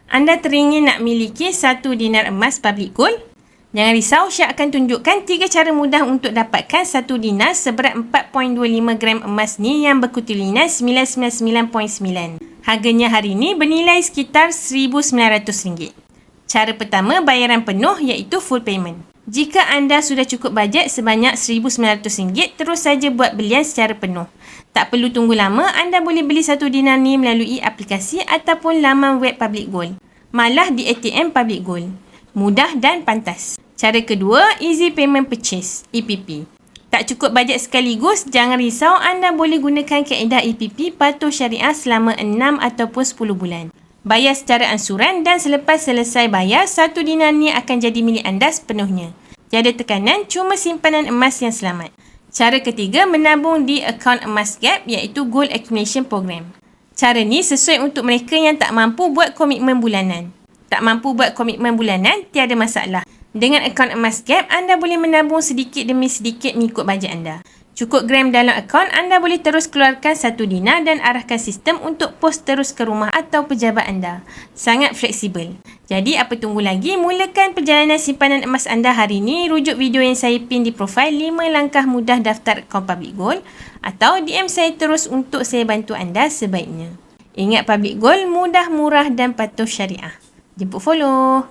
Anda teringin nak miliki 1 dinar emas public gold? Jangan risau, Syah akan tunjukkan 3 cara mudah untuk dapatkan 1 dinar seberat 4.25 gram emas ni yang berkutu linas 999.9. Harganya hari ni bernilai sekitar RM1,900. Cara pertama, bayaran penuh iaitu full payment. Jika anda sudah cukup bajet sebanyak RM1,900, terus saja buat belian secara penuh. Tak perlu tunggu lama, anda boleh beli 1 dinar ni melalui aplikasi ataupun laman web Public Gold. Malah di ATM Public Gold. Mudah dan pantas. Cara kedua, Easy Payment Purchase, EPP. Tak cukup bajet sekaligus, jangan risau, anda boleh gunakan kaedah EPP patuh syariah selama 6 ataupun 10 bulan. Bayar secara ansuran dan selepas selesai bayar, 1 dinar ni akan jadi milik anda sepenuhnya. Tiada tekanan, cuma simpanan emas yang selamat. Cara ketiga, menabung di akaun emas Gap iaitu Gold Accumulation Program. Cara ni sesuai untuk mereka yang tak mampu buat komitmen bulanan. Tak mampu buat komitmen bulanan, tiada masalah. Dengan akaun emas Gap, anda boleh menabung sedikit demi sedikit mengikut bajet anda. Cukup gram dalam akaun, anda boleh terus keluarkan 1 dinar dan arahkan sistem untuk pos terus ke rumah atau pejabat anda. Sangat fleksibel. Jadi apa tunggu lagi? Mulakan perjalanan simpanan emas anda hari ini. Rujuk video yang saya pin di profil 5 langkah mudah daftar akaun Public Gold atau DM saya terus untuk saya bantu anda sebaiknya. Ingat, Public Gold mudah, murah dan patuh syariah. Jemput follow.